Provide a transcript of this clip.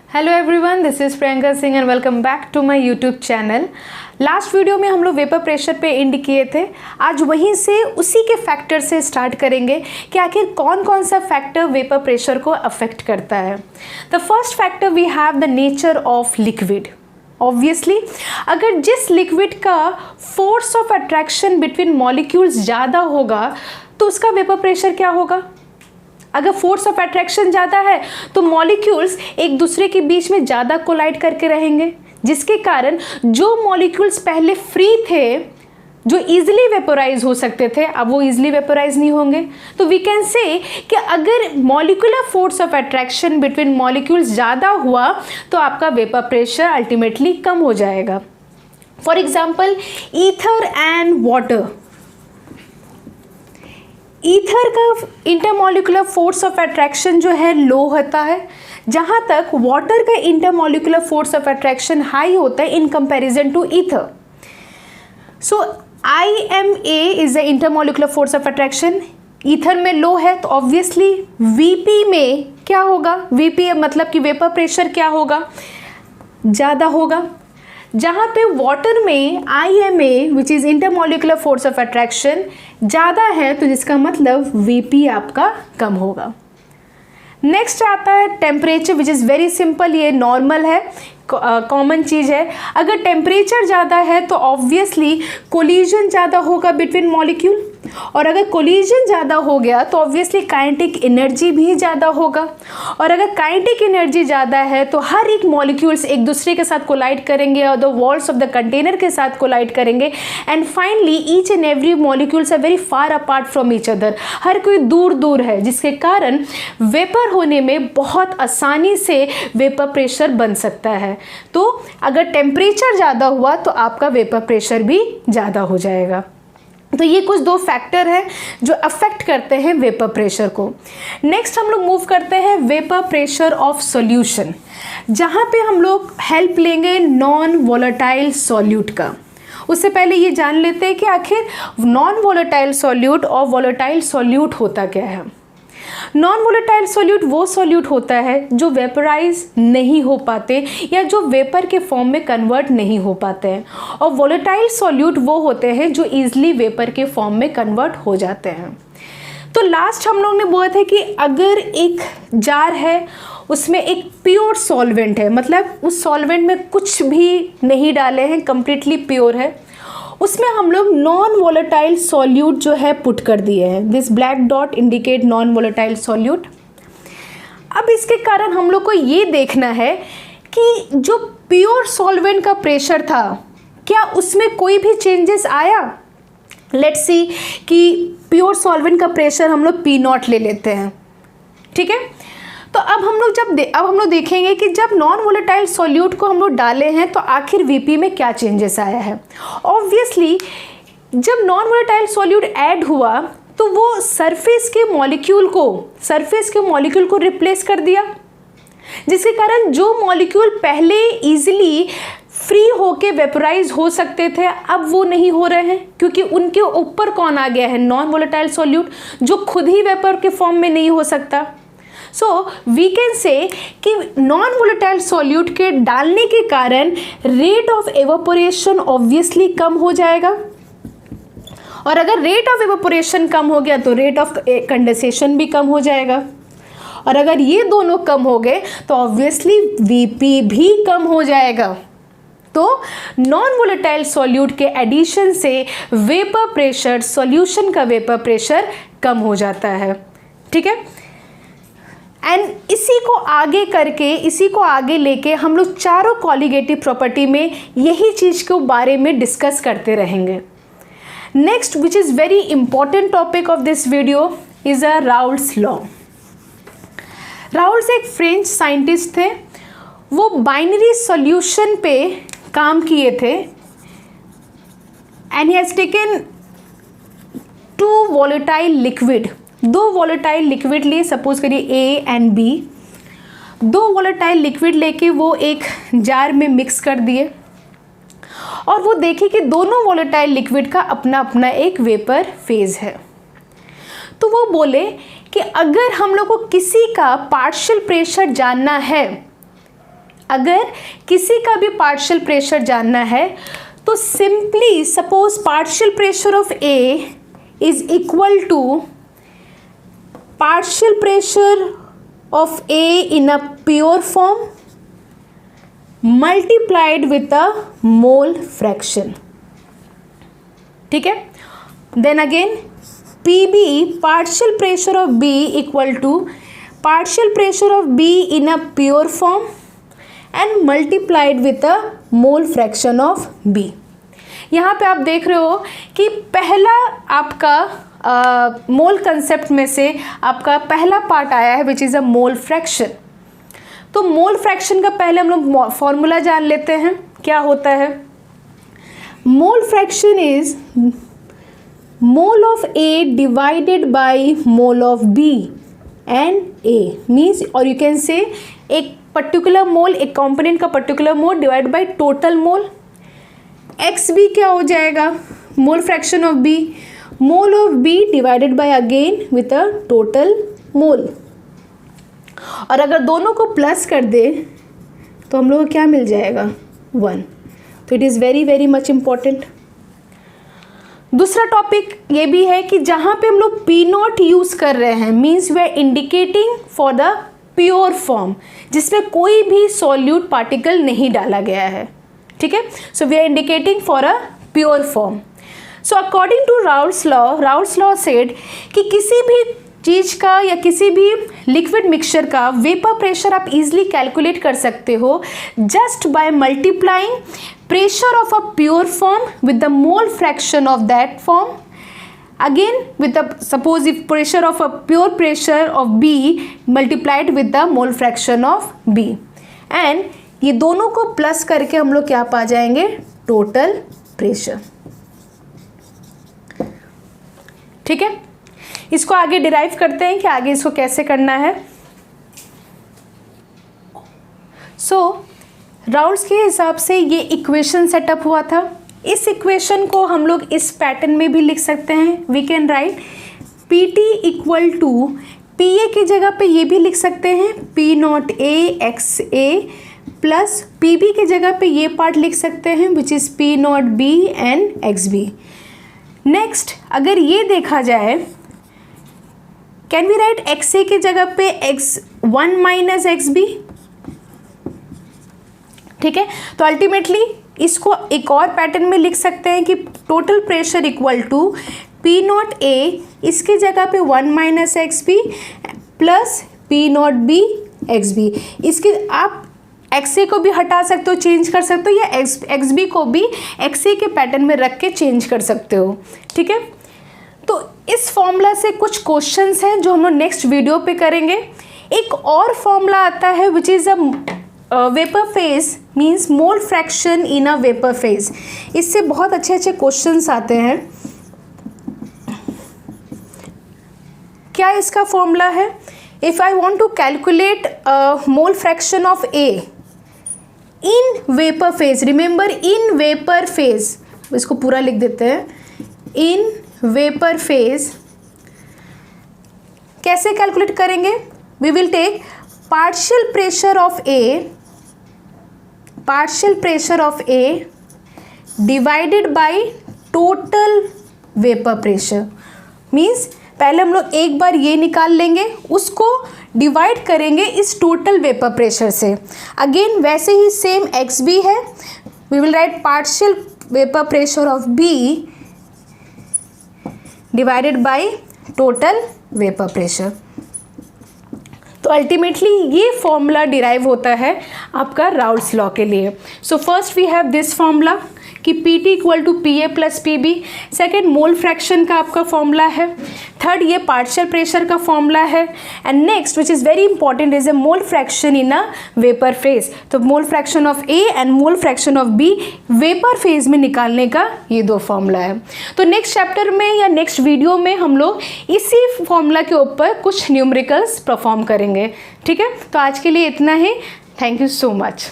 Hello everyone, this is Priyanka Singh and welcome back to my YouTube channel. Last video में हम लोग vapour pressure पे and किए थे। आज वहीं से उसी के फैक्टर से स्टार्ट करेंगे कि आखिर कौन कौन सा फैक्टर वेपर प्रेशर को अफेक्ट करता है। The first factor we have the nature of liquid. Obviously अगर जिस लिक्विड का force of attraction between molecules ज़्यादा होगा तो उसका वेपर प्रेशर क्या होगा। अगर फोर्स ऑफ अट्रैक्शन ज़्यादा है तो मॉलिक्यूल्स एक दूसरे के बीच में ज़्यादा कोलाइड करके रहेंगे, जिसके कारण जो मॉलिक्यूल्स पहले फ्री थे, जो इजीली वेपोराइज हो सकते थे, अब वो इजीली वेपोराइज नहीं होंगे। तो वी कैन से कि अगर molecular force of attraction between molecules ज़्यादा हुआ तो आपका वेपर प्रेशर अल्टीमेटली कम हो जाएगा। For example ether and water. Ether का इंटरमॉलिक्यूलर फोर्स ऑफ अट्रैक्शन जो है लो होता है, जहाँ तक वाटर का intermolecular force of attraction high होता है in comparison to ether. So IMA is the intermolecular force of attraction. Ether में लो है तो ऑब्वियसली VP में क्या होगा, VP मतलब कि वेपर प्रेशर क्या होगा, ज़्यादा होगा। जहाँ पे वाटर में IMA which is intermolecular force of attraction ज़्यादा है तो जिसका मतलब VP आपका कम होगा। नेक्स्ट आता है temperature which is very simple, ये नॉर्मल है, कॉमन चीज़ है। अगर टेम्परेचर ज़्यादा है तो ऑब्वियसली कोलिजन ज़्यादा होगा बिटवीन मॉलिक्यूल, और अगर कोलिजन ज़्यादा हो गया तो ऑब्वियसली काइनेटिक एनर्जी भी ज़्यादा होगा, और अगर काइनेटिक एनर्जी ज़्यादा है तो हर एक मॉलिक्यूल्स एक दूसरे के साथ कोलाइड करेंगे और the walls of the container के साथ कोलाइड करेंगे, and finally each and every molecules are very far apart from each other. हर कोई दूर दूर है, जिसके कारण वेपर होने में बहुत आसानी से वेपर प्रेशर बन सकता है। तो अगर टेम्परेचर ज़्यादा हुआ तो आपका वेपर प्रेशर भी ज़्यादा हो जाएगा। तो ये कुछ दो फैक्टर हैं जो अफेक्ट करते हैं वेपर प्रेशर को। नेक्स्ट हम लोग मूव करते हैं वेपर प्रेशर ऑफ सॉल्यूशन, जहाँ पे हम लोग हेल्प लेंगे नॉन वोलेटाइल सॉल्यूट का। उससे पहले ये जान लेते हैं कि आखिर नॉन वोलेटाइल सॉल्यूट और वोलेटाइल सॉल्यूट होता क्या है। नॉन वोलेटाइल सॉल्यूट वो सॉल्यूट होता है जो वेपराइज नहीं हो पाते या जो वेपर के फॉर्म में कन्वर्ट नहीं हो पाते हैं, और वोलेटाइल सॉल्यूट वो होते हैं जो ईजिली वेपर के फॉर्म में कन्वर्ट हो जाते हैं। तो लास्ट हम लोग ने बोला था कि अगर एक जार है, उसमें एक प्योर सॉल्वेंट है, मतलब उस सॉल्वेंट में कुछ भी नहीं डाले हैं, कंप्लीटली प्योर है, उसमें हम लोग नॉन वोलेटाइल सॉल्यूट जो है पुट कर दिए हैं। This black dot indicate non volatile solute. अब इसके कारण हम लोग को ये देखना है कि जो प्योर सॉल्वेंट का प्रेशर था, क्या उसमें कोई भी चेंजेस आया। लेट्स सी कि प्योर सॉल्वेंट का प्रेशर हम लोग P0 ले लेते हैं, ठीक है। तो अब हम लोग देखेंगे कि जब नॉन वोलेटाइल सॉल्यूट को हम लोग डाले हैं तो आखिर VP में क्या चेंजेस आया है। ऑब्वियसली जब नॉन वोलेटाइल सॉल्यूट ऐड हुआ तो वो सरफेस के मॉलिक्यूल को रिप्लेस कर दिया, जिसके कारण जो मॉलिक्यूल पहले इजीली फ्री होके वेपोराइज हो सकते थे अब वो नहीं हो रहे हैं, क्योंकि उनके ऊपर कौन आ गया है, नॉन वोलेटाइल सॉल्यूट, जो खुद ही वेपर के फॉर्म में नहीं हो सकता। सो वी कैन से कि नॉन वोलेटाइल सॉल्यूट के डालने के कारण रेट ऑफ एवापोरेशन ऑब्वियसली कम हो जाएगा, और अगर रेट ऑफ एवापोरेशन कम हो गया तो रेट ऑफ कंडेंसेशन भी कम हो जाएगा, और अगर ये दोनों कम हो गए तो ऑब्वियसली VP भी कम हो जाएगा। तो नॉन वोलेटाइल सॉल्यूट के एडिशन से वेपर प्रेशर, सॉल्यूशन का वेपर प्रेशर कम हो जाता है, ठीक है। एंड इसी को आगे लेके हम लोग चारों कॉलिगेटिव प्रॉपर्टी में यही चीज़ के बारे में डिस्कस करते रहेंगे। Next which is very important topic of this video is Raoult's law. Raoul's एक फ्रेंच साइंटिस्ट थे, वो बाइनरी सॉल्यूशन पे काम किए थे, एंड ही हैज़ टेकन दो वॉलेटाइल लिक्विड लिए, सपोज करिए A एंड B। दो वॉलेटाइल लिक्विड लेके वो एक जार में मिक्स कर दिए, और वो देखे कि दोनों वॉलेटाइल लिक्विड का अपना अपना एक वेपर फेज है। तो वो बोले कि अगर हम लोग को किसी का पार्शियल प्रेशर जानना है अगर किसी का भी पार्शियल प्रेशर जानना है तो simply suppose partial pressure of A is equal to partial pressure of A in a pure form multiplied with a mole fraction. ठीक है, then again PB partial pressure of B equal to partial pressure of B in a pure form and multiplied with a mole fraction of B. यहाँ पे आप देख रहे हो कि पहला आपका मोल कंसेप्ट में से आपका पहला पार्ट आया है which is a mole fraction. तो मोल फ्रैक्शन का पहले हम लोग फॉर्मूला जान लेते हैं क्या होता है। Mole fraction is mole of A divided by mole of B and A means, और यू कैन से एक पर्टिकुलर मोल, एक कंपोनेंट का particular mole divide by total mole. X B क्या हो जाएगा, mole fraction of B, mole of B divided by again with a total mole. और अगर दोनों को प्लस कर दे तो हम लोग को क्या मिल जाएगा, 1। तो it is very very much important. दूसरा टॉपिक ये भी है कि जहाँ पे हम लोग पी नॉट यूज़ कर रहे हैं means we are indicating for the pure form जिसमें कोई भी सॉल्यूट पार्टिकल नहीं डाला गया है। ठीक है, so we are indicating for a pure form. So according to Raoult's law said कि किसी भी चीज़ का या किसी भी लिक्विड मिक्सचर का वेपर प्रेशर आप इजीली कैलकुलेट कर सकते हो just by multiplying pressure of a pure form with the mole fraction of that form again with the suppose if pressure of a pure pressure of B multiplied with the mole fraction of B, and ये दोनों को plus करके हम लोग क्या पा जाएंगे, total pressure. ठीक है, इसको आगे डिराइव करते हैं कि आगे इसको कैसे करना है। राउल्स के हिसाब से ये इक्वेशन सेटअप हुआ था। इस इक्वेशन को हम लोग इस पैटर्न में भी लिख सकते हैं। We can write P T equal to P A की जगह पे ये भी लिख सकते हैं P not A X A plus P B की जगह पे ये पार्ट लिख सकते हैं which is P not B and X B. Next अगर ये देखा जाए can we write X A की जगह पे x1 माइनस एक्स बी। ठीक है, तो अल्टीमेटली इसको एक और पैटर्न में लिख सकते हैं कि total pressure equal to P not A, इसकी जगह पे 1 minus X B plus P not B X B. इसके आप एक्स ए को भी हटा सकते हो, चेंज कर सकते हो, या एक्स बी को भी एक्स ए के पैटर्न में रख के चेंज कर सकते हो। ठीक है, तो इस फॉर्मूला से कुछ क्वेश्चंस हैं जो हम लोग नेक्स्ट वीडियो पे करेंगे। एक और फॉर्मूला आता है which is a vapour phase means mole fraction in a vapour phase. इससे बहुत अच्छे अच्छे क्वेश्चंस आते हैं। क्या इसका फॉर्मूला है, if I want to calculate mole fraction of A in vapour phase, remember in vapour phase, इसको पूरा लिख देते हैं, इन वेपर फेज कैसे कैलकुलेट करेंगे, we will take partial pressure of A divided by total vapour pressure. Means पहले हम लोग एक बार ये निकाल लेंगे, उसको डिवाइड करेंगे इस टोटल वेपर प्रेशर से। अगेन वैसे ही सेम एक्स बी है, we will write partial vapour pressure of B divided by total vapour pressure. तो अल्टीमेटली ये फॉर्मूला डिराइव होता है आपका राउल्स लॉ के लिए। So first we have this formula कि P T equal to P A plus P B. Second mole fraction का आपका फॉर्मूला है। थर्ड ये पार्शियल प्रेशर का फॉर्मूला है। And next which is very important is a mole fraction in a vapour phase. तो mole fraction of A and mole fraction of B vapour phase में निकालने का ये दो फॉर्मूला है। तो नेक्स्ट चैप्टर में या नेक्स्ट वीडियो में हम लोग इसी फॉर्मूला के ऊपर कुछ न्यूमेरिकल्स परफॉर्म करेंगे। ठीक है, तो आज के लिए इतना ही। Thank you so much.